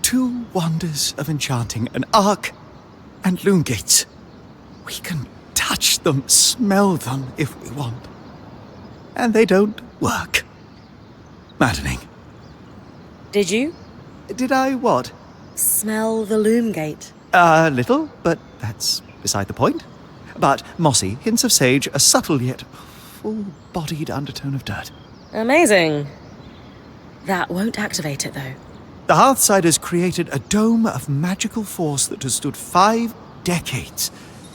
Two wonders of enchanting, an ark and loom gates. We can touch them, smell them if we want. And they don't work. Maddening. Did you? Did I what? Smell the loom gate. A little, but that's beside the point. But mossy, hints of sage, a subtle yet full-bodied undertone of dirt. Amazing. That won't activate it, though. The Hearthsiders created a dome of magical force that has stood 5 decades.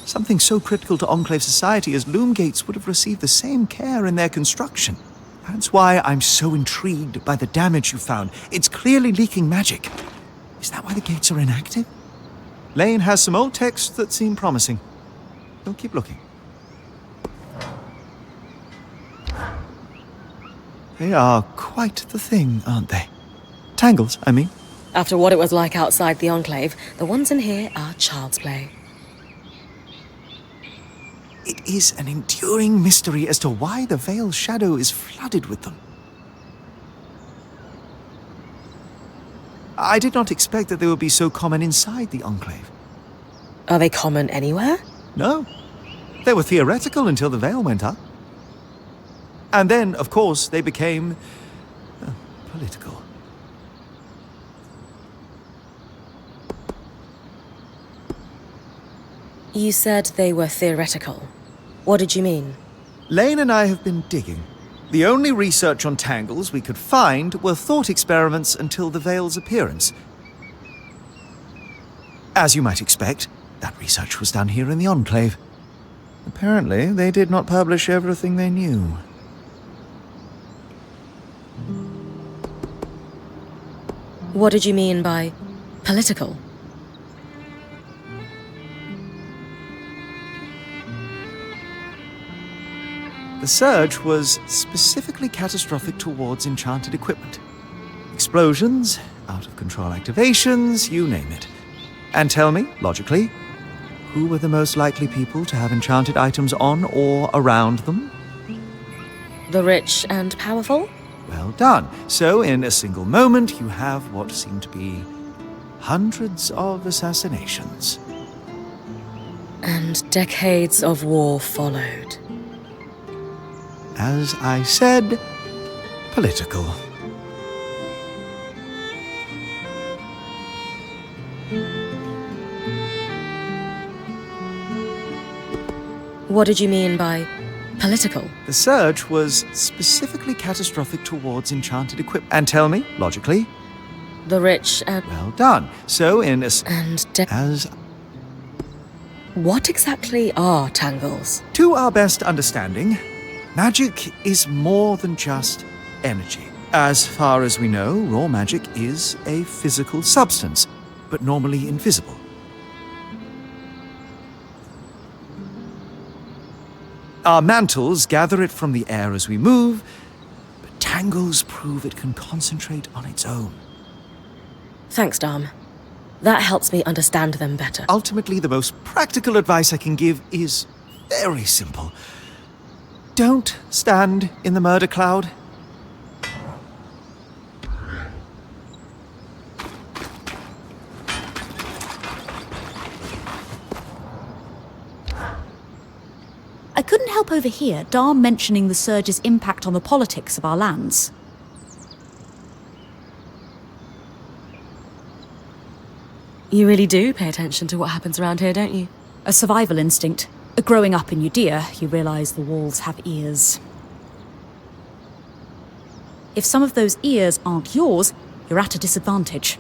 Something so critical to Enclave society as loom gates would have received the same care in their construction. That's why I'm so intrigued by the damage you found. It's clearly leaking magic. Is that why the gates are inactive? Lane has some old texts that seem promising. Don't keep looking. They are quite the thing, aren't they? Tangles, I mean. After what it was like outside the Enclave, the ones in here are child's play. It is an enduring mystery as to why the Vale's shadow is flooded with them. I did not expect that they would be so common inside the Enclave. Are they common anywhere? No. They were theoretical until the Vale went up. And then, of course, they became political. You said they were theoretical. What did you mean? Lane and I have been digging. The only research on tangles we could find were thought experiments until the Vale's appearance. As you might expect, that research was done here in the Enclave. Apparently, they did not publish everything they knew. What did you mean by political? The surge was specifically catastrophic towards enchanted equipment. Explosions, out-of-control activations, you name it. And tell me, logically, who were the most likely people to have enchanted items on or around them? The rich and powerful? Well done. So, in a single moment, you have what seem to be hundreds of assassinations. And decades of war followed. As I said, political. What did you mean by political? The surge was specifically catastrophic towards enchanted equipment. And tell me, logically, The rich and... well done. So, in a as What exactly are tangles? to our best understanding, magic is more than just energy. As far as we know, raw magic is a physical substance, but normally invisible. Our mantles gather it from the air as we move, but tangles prove it can concentrate on its own. Thanks, Dom. That helps me understand them better. Ultimately, the most practical advice I can give is very simple. Don't stand in the murder cloud. I couldn't help overhear Dar mentioning the surge's impact on the politics of our lands. You really do pay attention to what happens around here, don't you? A survival instinct. Growing up in Judea, you realise the walls have ears. If some of those ears aren't yours, you're at a disadvantage.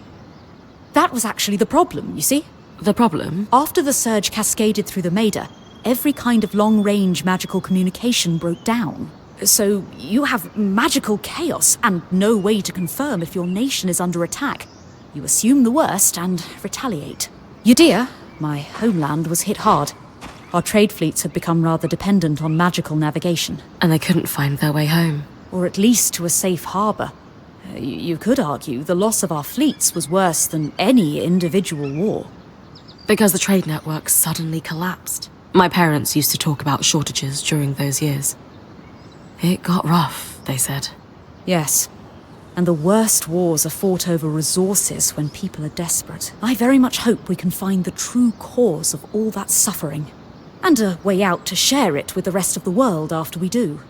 That was actually the problem, you see? The problem? After the surge cascaded through the Maida, every kind of long-range magical communication broke down. So you have magical chaos and no way to confirm if your nation is under attack. You assume the worst and retaliate. Judea, my homeland, was hit hard. Our trade fleets had become rather dependent on magical navigation. And they couldn't find their way home. Or at least to a safe harbour. You could argue the loss of our fleets was worse than any individual war. Because the trade network suddenly collapsed. My parents used to talk about shortages during those years. It got rough, they said. Yes. And the worst wars are fought over resources when people are desperate. I very much hope we can find the true cause of all that suffering. And a way out to share it with the rest of the world after we do.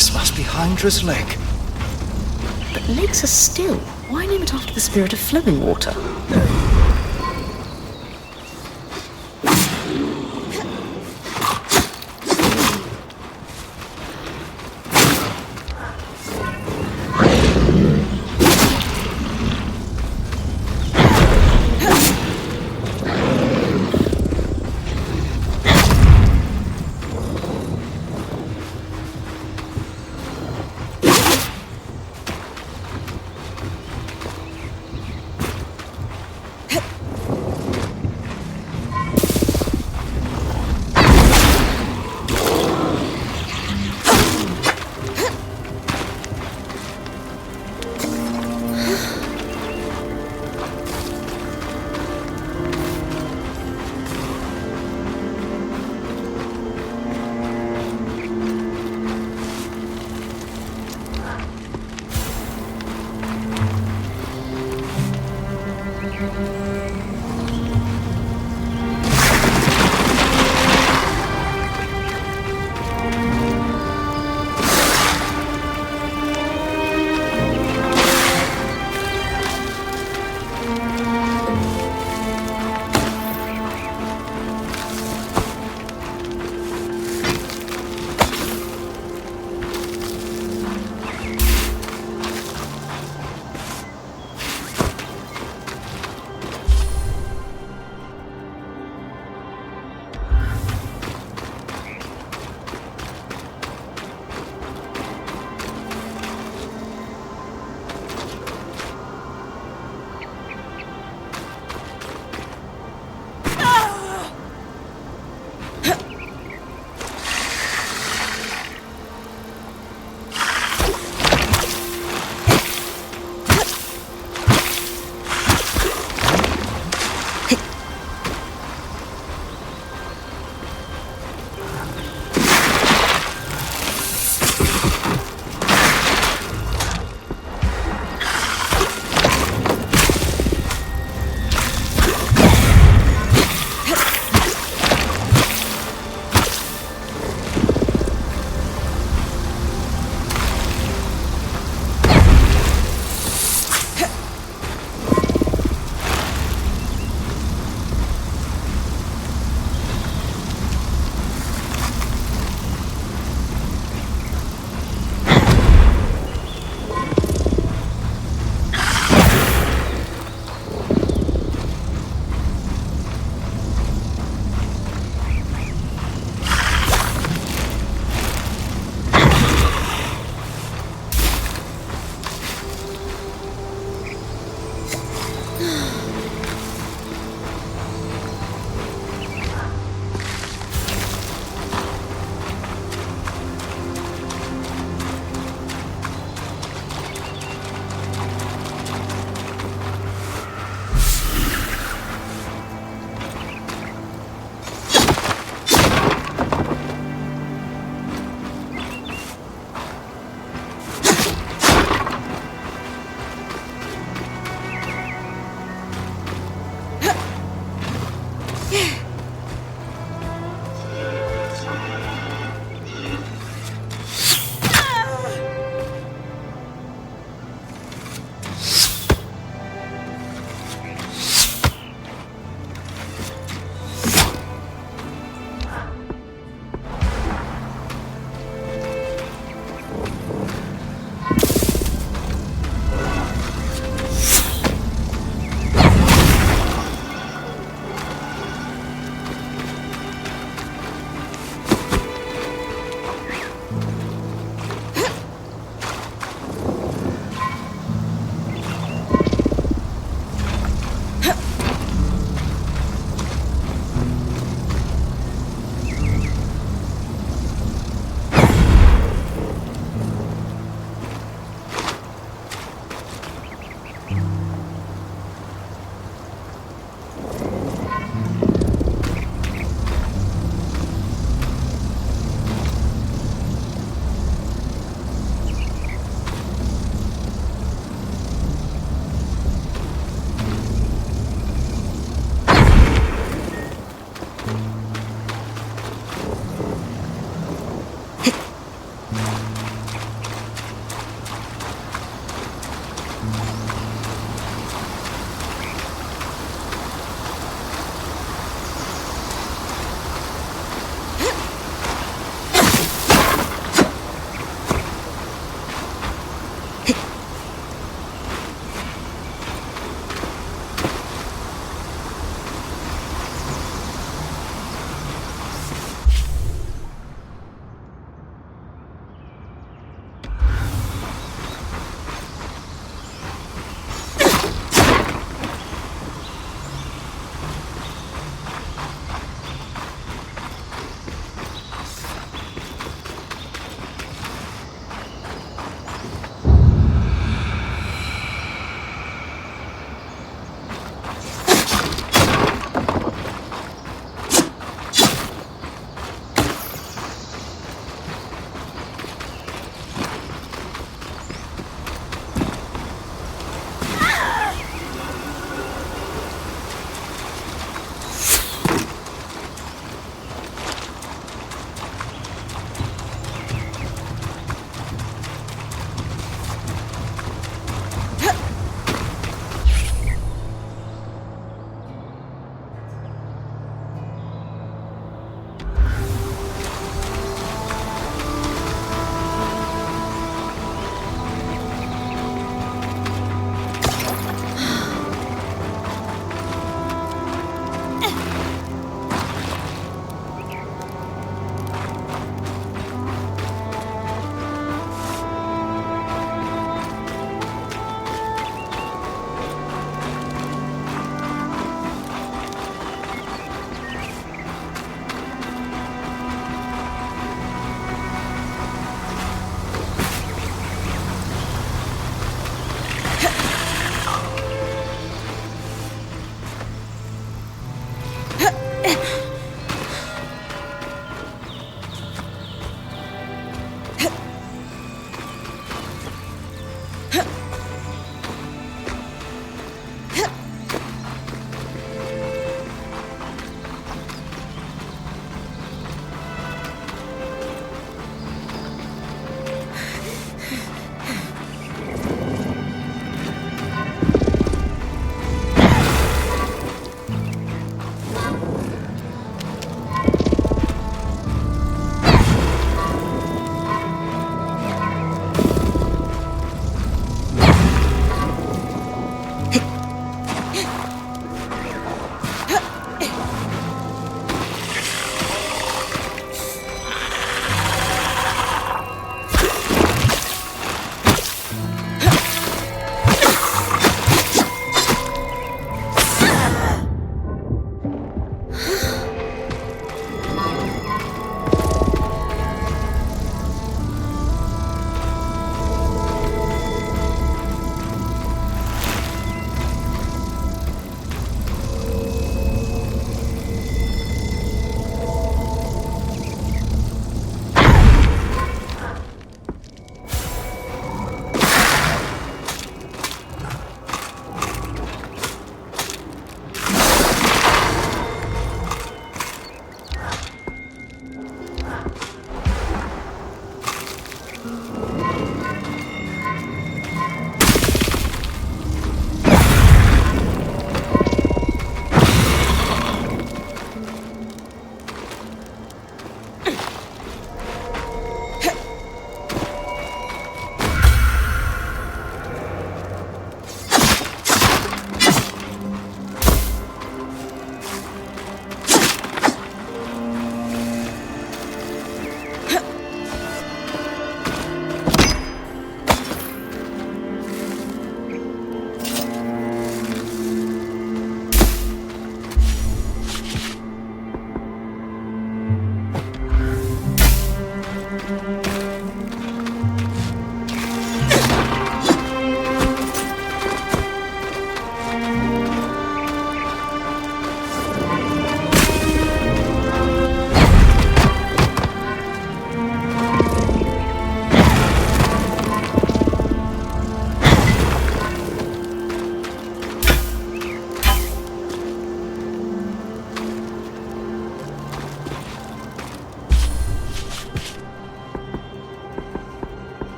This must be Hydra's lake. But lakes are still. Why name it after the spirit of flowing water?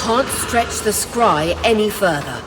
can't stretch the scry any further.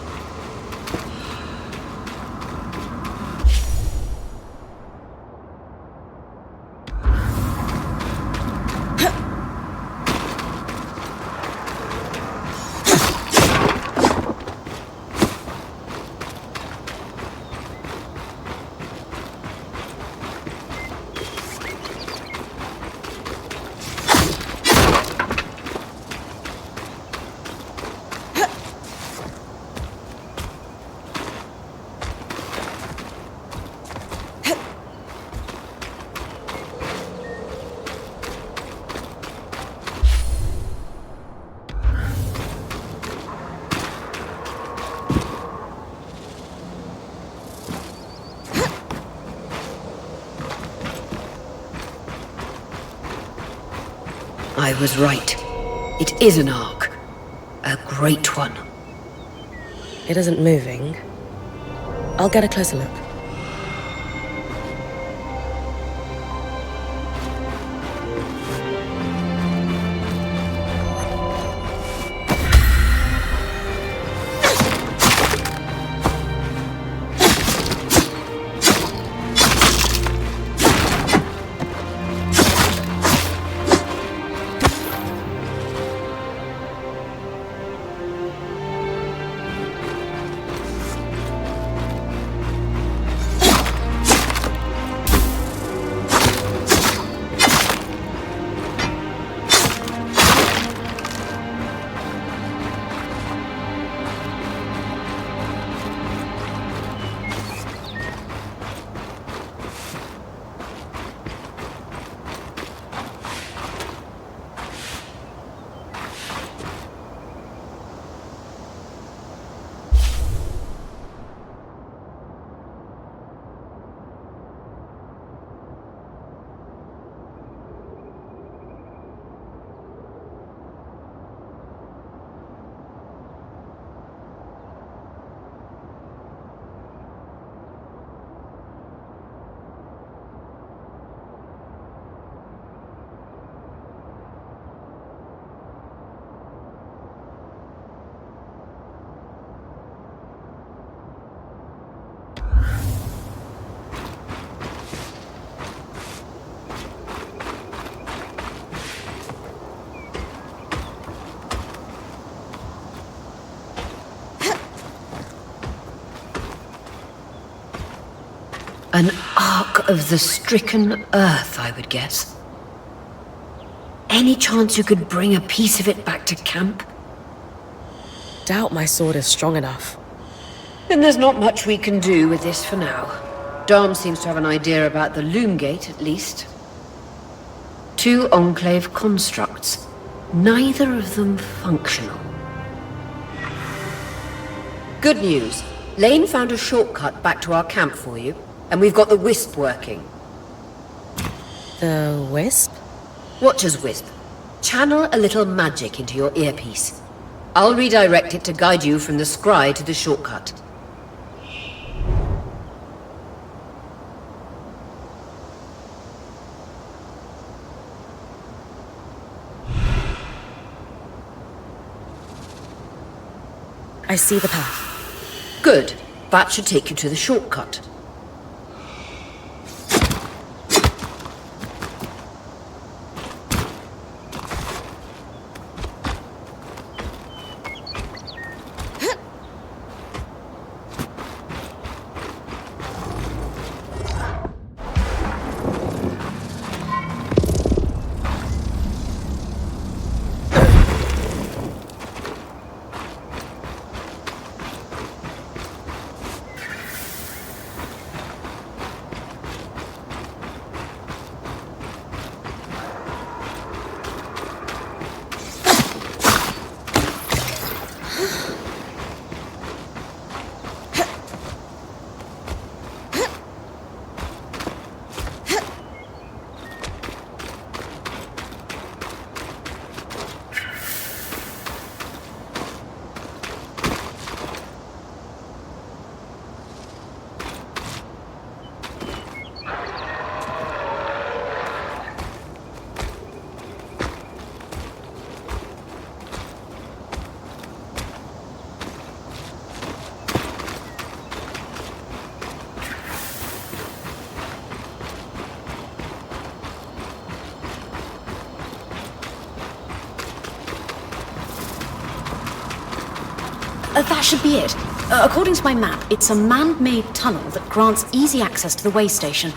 I was right. It is an ark. A great one. It isn't moving. I'll get a closer look. An ark of the stricken earth, I would guess. Any chance you could bring a piece of it back to camp? Doubt my sword is strong enough. Then there's not much we can do with this for now. Dom seems to have an idea about the loom gate, at least. 2 Enclave constructs, neither of them functional. Good news. Lane found a shortcut back to our camp for you, and we've got the Wisp working. The wisp? Watch as Wisp. Channel a little magic into your earpiece. I'll redirect it to guide you from the scry to the shortcut. I see the path. Good. That should take you to the shortcut. That should be it. According to my map, it's a man-made tunnel that grants easy access to the way station.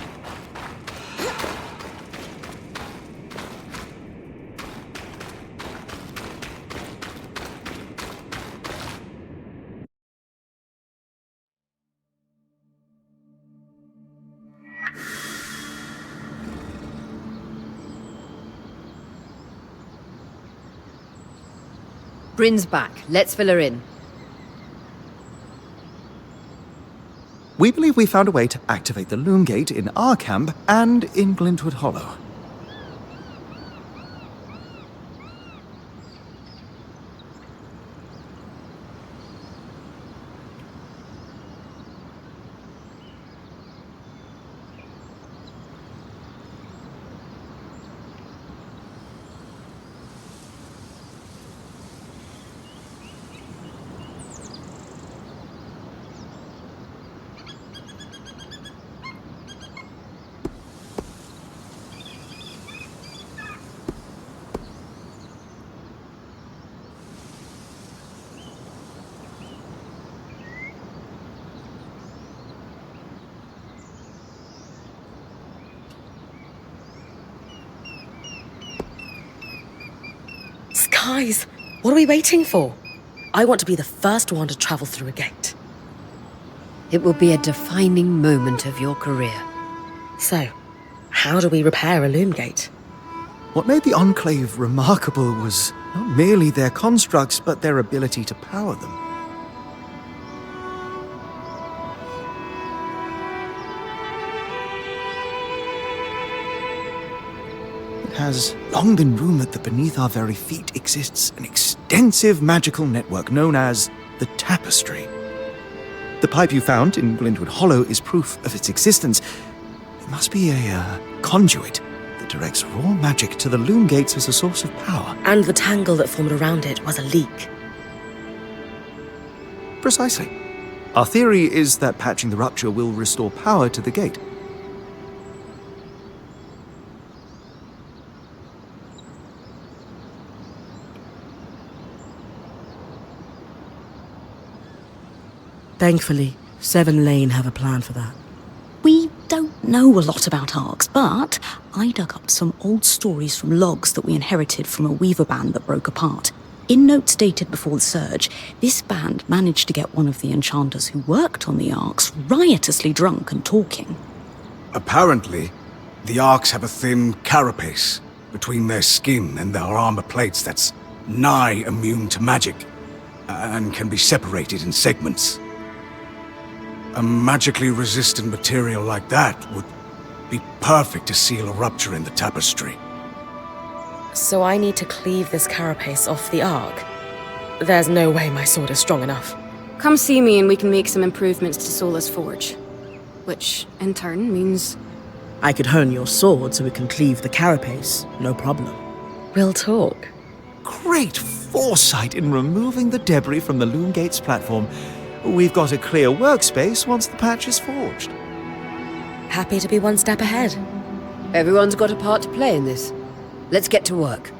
Bryn's back. Let's fill her in. We believe we found a way to activate the Loom Gate in our camp and in Glintwood Hollow. Guys, what are we waiting for? I want to be the first one to travel through a gate. It will be a defining moment of your career. So, how do we repair a loom gate? What made the Enclave remarkable was not merely their constructs, but their ability to power them. It has long been rumored that beneath our very feet exists an extensive magical network known as the Tapestry. The pipe you found in Glintwood Hollow is proof of its existence. It must be a conduit that directs raw magic to the loom gates as a source of power. And the tangle that formed around it was a leak. Precisely. Our theory is that patching the rupture will restore power to the gate. Thankfully, Seven Lane have a plan for that. We don't know a lot about arcs, but I dug up some old stories from logs that we inherited from a weaver band that broke apart. In notes dated before the Surge, this band managed to get one of the enchanters who worked on the arcs riotously drunk and talking. Apparently, the arcs have a thin carapace between their skin and their armor plates that's nigh immune to magic, and can be separated in segments. A magically resistant material like that would be perfect to seal a rupture in the tapestry. So I need to cleave this carapace off the arc? There's no way my sword is strong enough. Come see me and we can make some improvements to Sola's forge. Which, in turn, means... I could hone your sword so we can cleave the carapace, no problem. We'll talk. Great foresight in removing the debris from the Loom Gate's platform. We've got a clear workspace once the patch is forged. Happy to be one step ahead. Everyone's got a part to play in this. Let's get to work.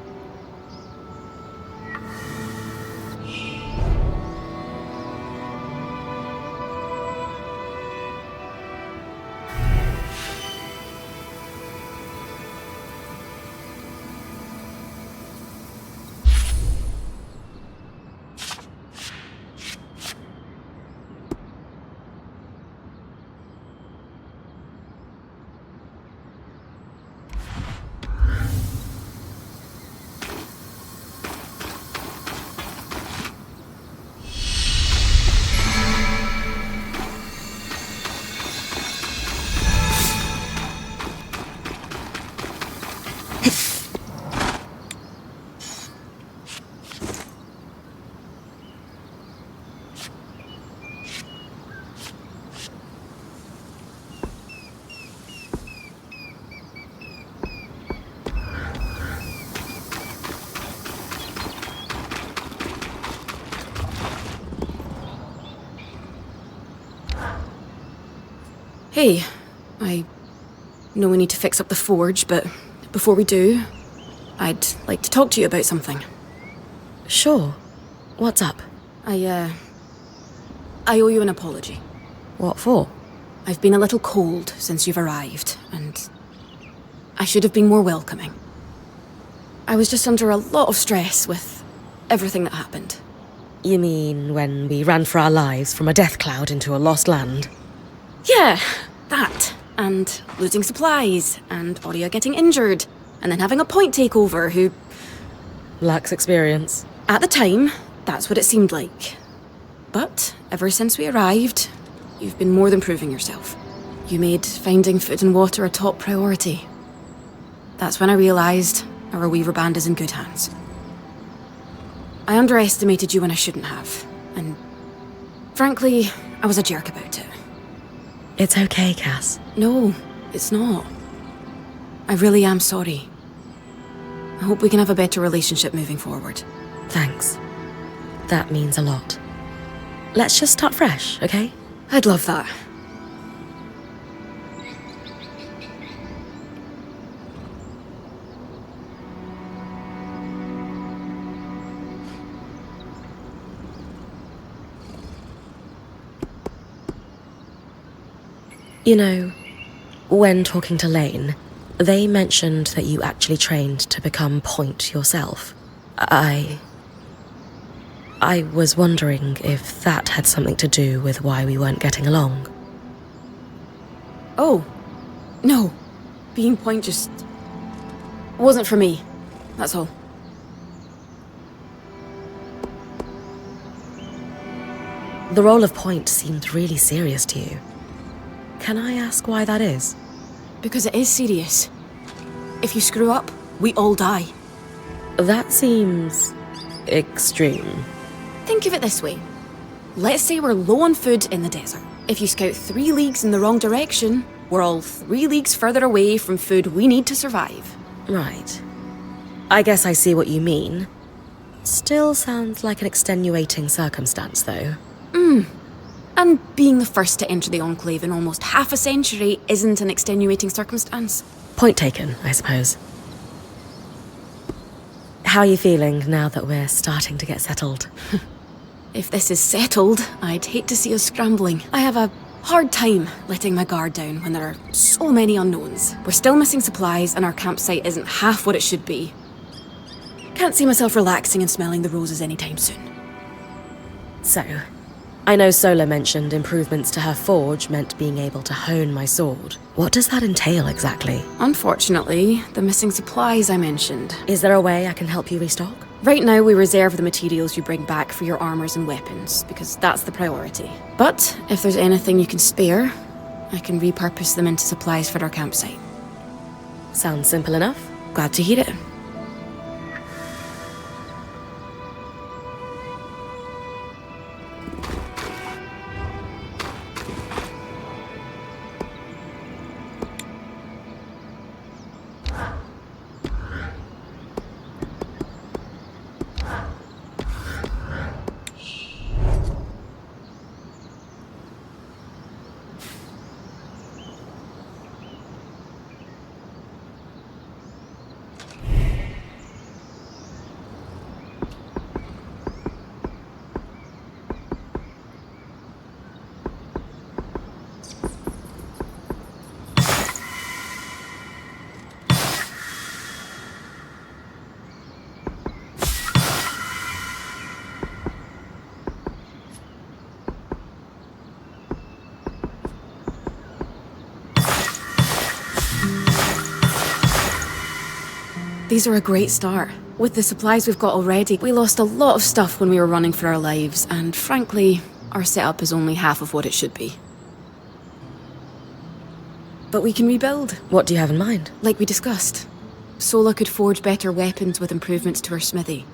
Hey, I know we need to fix up the forge, but before we do, I'd like to talk to you about something. Sure. What's up? I I owe you an apology. What for? I've been a little cold since you've arrived, and I should have been more welcoming. I was just under a lot of stress with everything that happened. You mean when we ran for our lives from a death cloud into a lost land? Yeah, that. And losing supplies, and Aurea getting injured, and then having a point takeover who... Lacks experience. At the time, that's what it seemed like. But ever since we arrived, you've been more than proving yourself. You made finding food and water a top priority. That's when I realised our Weaver Band is in good hands. I underestimated you when I shouldn't have, and frankly, I was a jerk about it. It's okay, Cass. No, it's not. I really am sorry. I hope we can have a better relationship moving forward. Thanks. That means a lot. Let's just start fresh, okay? I'd love that. You know, when talking to Lane, they mentioned that you actually trained to become Point yourself. I was wondering if that had something to do with why we weren't getting along. Oh, no. Being Point just... wasn't for me. That's all. The role of Point seemed really serious to you. Can I ask why that is? Because it is serious. If you screw up, we all die. That seems... extreme. Think of it this way. Let's say we're low on food in the desert. If you scout 3 leagues in the wrong direction, we're all 3 leagues further away from food we need to survive. Right. I guess I see what you mean. Still sounds like an extenuating circumstance, though. And being the first to enter the Enclave in almost half a century isn't an extenuating circumstance. Point taken, I suppose. How are you feeling now that we're starting to get settled? If this is settled, I'd hate to see us scrambling. I have a hard time letting my guard down when there are so many unknowns. We're still missing supplies and our campsite isn't half what it should be. Can't see myself relaxing and smelling the roses anytime soon. So, I know Sola mentioned improvements to her forge meant being able to hone my sword. What does that entail exactly? Unfortunately, the missing supplies I mentioned. Is there a way I can help you restock? Right now, we reserve the materials you bring back for your armors and weapons, because that's the priority. But if there's anything you can spare, I can repurpose them into supplies for our campsite. Sounds simple enough. Glad to hear it. These are a great start. With the supplies we've got already, we lost a lot of stuff when we were running for our lives, and frankly, our setup is only half of what it should be. But we can rebuild. What do you have in mind? Like we discussed. Sola could forge better weapons with improvements to her smithy.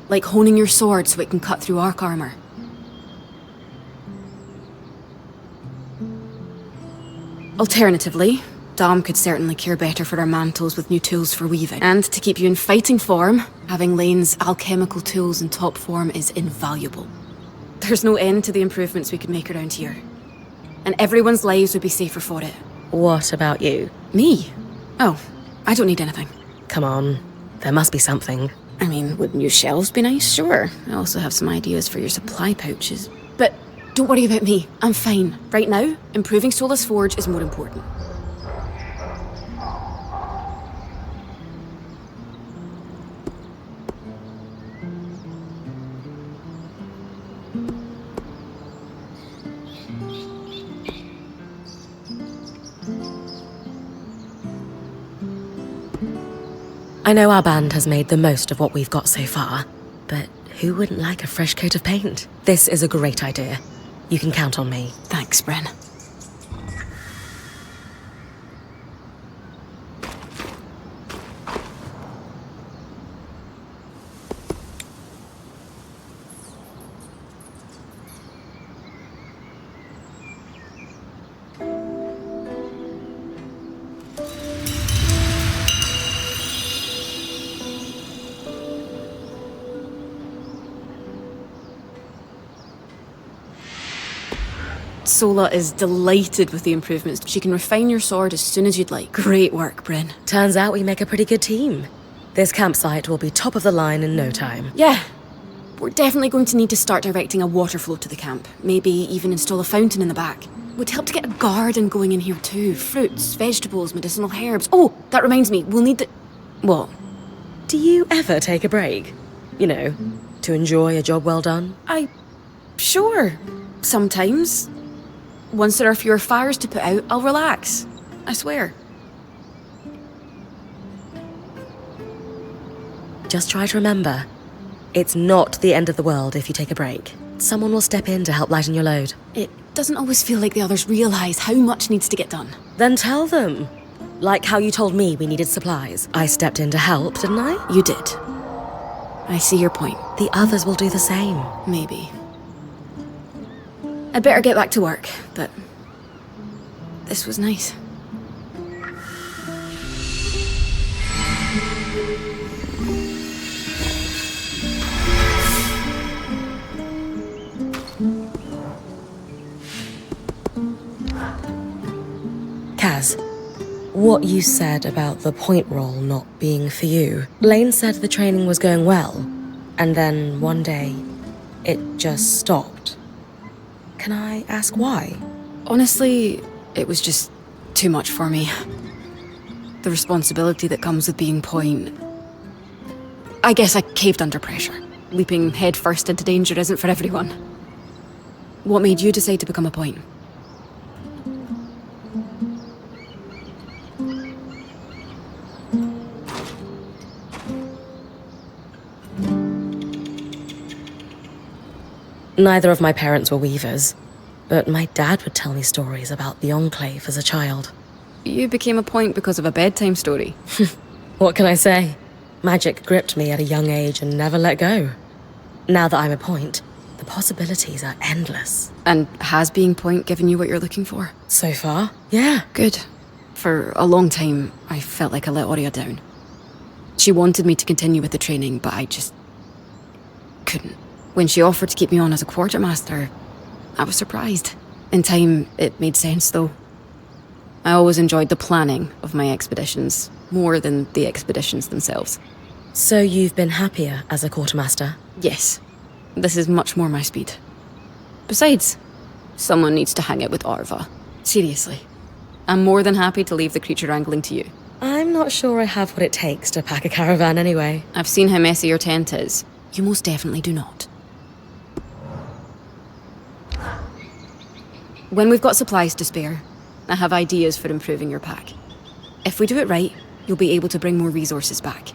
Like honing your sword so it can cut through arc armor. Alternatively, Dom could certainly care better for our mantles with new tools for weaving. And to keep you in fighting form, having Lane's alchemical tools in top form is invaluable. There's no end to the improvements we could make around here. And everyone's lives would be safer for it. What about you? Me? Oh, I don't need anything. Come on, there must be something. I mean, would new shelves be nice? Sure. I also have some ideas for your supply pouches. But Don't worry about me. I'm fine. Right now, improving Sola's forge is more important. I know our band has made the most of what we've got so far, but who wouldn't like a fresh coat of paint? This is a great idea. You can count on me. Thanks, Bryn. Sola is delighted with the improvements. She can refine your sword as soon as you'd like. Great work, Bryn. Turns out we make a pretty good team. This campsite will be top of the line in no time. Yeah. We're definitely going to need to start directing a water flow to the camp. Maybe even install a fountain in the back. Would help to get a garden going in here too. Fruits, vegetables, medicinal herbs. Oh, that reminds me, we'll need the... What? Do you ever take a break? You know, to enjoy a job well done? Sure. Sometimes. Once there are fewer fires to put out, I'll relax. I swear. Just try to remember, it's not the end of the world if you take a break. Someone will step in to help lighten your load. It doesn't always feel like the others realise how much needs to get done. Then tell them. Like how you told me we needed supplies. I stepped in to help, didn't I? You did. I see your point. The others will do the same. Maybe. I'd better get back to work, but this was nice. Kaz, what you said about the point roll not being for you. Lane said the training was going well, and then one day, it just stopped. Can I ask why? Honestly, it was just too much for me. The responsibility that comes with being point. I guess I caved under pressure. Leaping headfirst into danger isn't for everyone. What made you decide to become a point? Neither of my parents were weavers, but my dad would tell me stories about the Enclave as a child. You became a point because of a bedtime story. What can I say? Magic gripped me at a young age and never let go. Now that I'm a point, the possibilities are endless. And has being point given you what you're looking for? So far, yeah. Good. For a long time, I felt like I let Aurea down. She wanted me to continue with the training, but I just couldn't. When she offered to keep me on as a quartermaster, I was surprised. In time, it made sense, though. I always enjoyed the planning of my expeditions, more than the expeditions themselves. So you've been happier as a quartermaster? Yes. This is much more my speed. Besides, someone needs to hang out with Arva. Seriously. I'm more than happy to leave the creature wrangling to you. I'm not sure I have what it takes to pack a caravan anyway. I've seen how messy your tent is. You most definitely do not. When we've got supplies to spare, I have ideas for improving your pack. If we do it right, you'll be able to bring more resources back.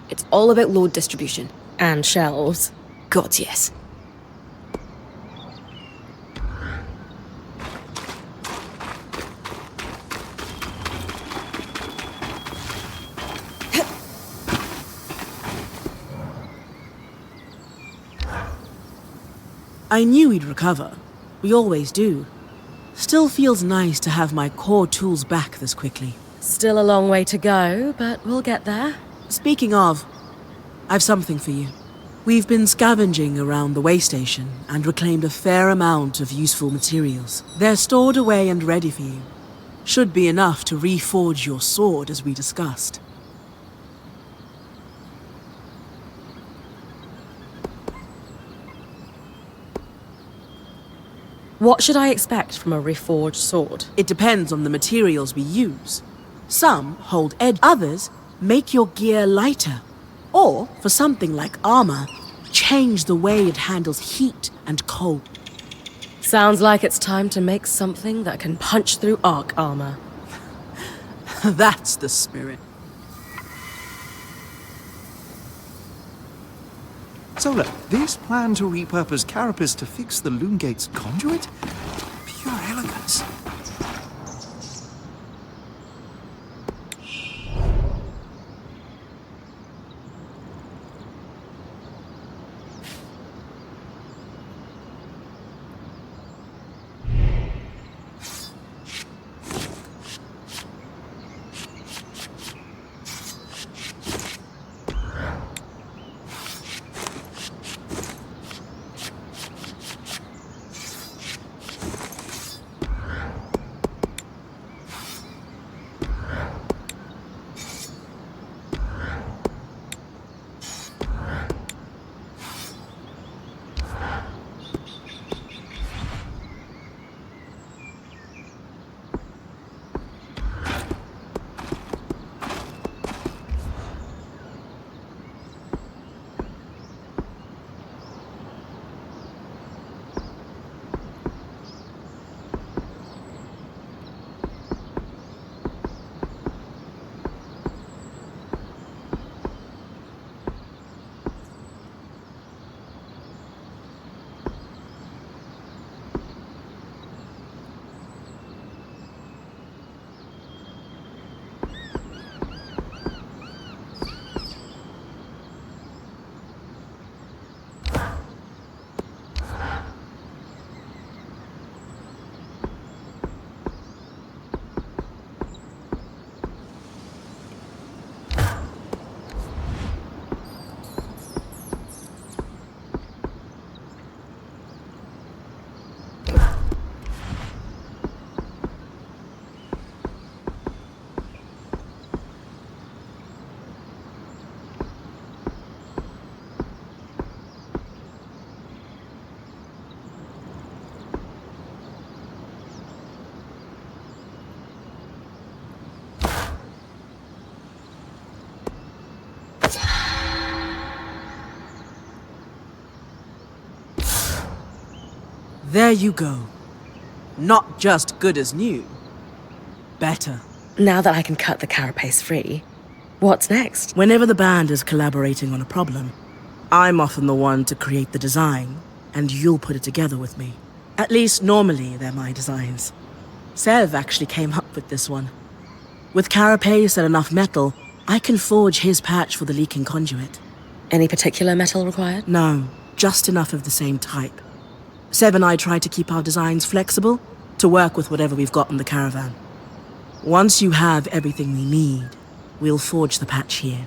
It's all about load distribution. And shelves. God, yes. I knew we'd recover. We always do. Still feels nice to have my core tools back this quickly. Still a long way to go, but we'll get there. Speaking of, I've something for you. We've been scavenging around the way station and reclaimed a fair amount of useful materials. They're stored away and ready for you. Should be enough to reforge your sword as we discussed. What should I expect from a reforged sword? It depends on the materials we use. Some hold edge, others make your gear lighter. Or, for something like armor, change the way it handles heat and cold. Sounds like it's time to make something that can punch through arc armor. That's the spirit. Sola, this plan to repurpose Carapace to fix the Loomgate's conduit? Pure elegance. There you go. Not just good as new. Better. Now that I can cut the carapace free, what's next? Whenever the band is collaborating on a problem, I'm often the one to create the design, and you'll put it together with me. At least normally they're my designs. Sev actually came up with this one. With carapace and enough metal, I can forge his patch for the leaking conduit. Any particular metal required? No, just enough of the same type. Sev and I try to keep our designs flexible to work with whatever we've got in the caravan. Once you have everything we need, we'll forge the patch here.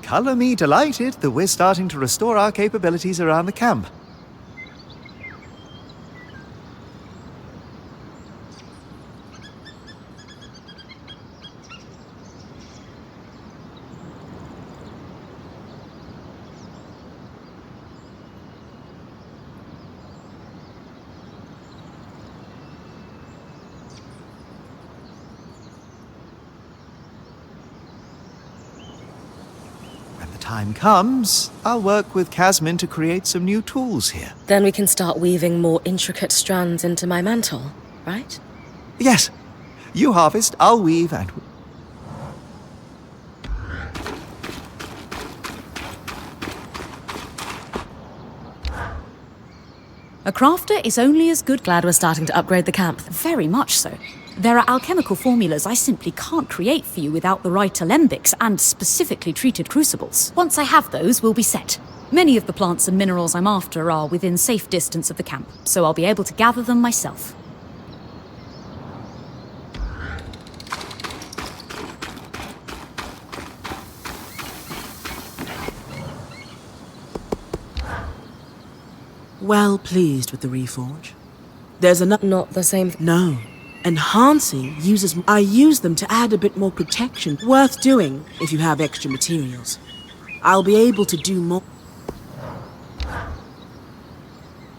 Color me delighted that we're starting to restore our capabilities around the camp. Time comes, I'll work with Casmin to create some new tools here. Then we can start weaving more intricate strands into my mantle, right? Yes. You harvest, I'll weave, and... A crafter is only as good. Glad we're starting to upgrade the camp. Very much so. There are alchemical formulas I simply can't create for you without the right alembics and specifically treated crucibles. Once I have those, we'll be set. Many of the plants and minerals I'm after are within safe distance of the camp, so I'll be able to gather them myself. Well pleased with the reforge. There's another... Not the same... No. Enhancing uses... I use them to add a bit more protection. Worth doing if you have extra materials. I'll be able to do more...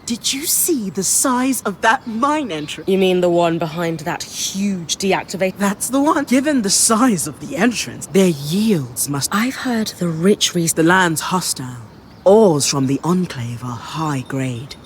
Did you see the size of that mine entrance? You mean the one behind that huge deactivator? That's the one. Given the size of the entrance, their yields must... I've heard the rich The land's hostile. Ores from the Enclave are high grade.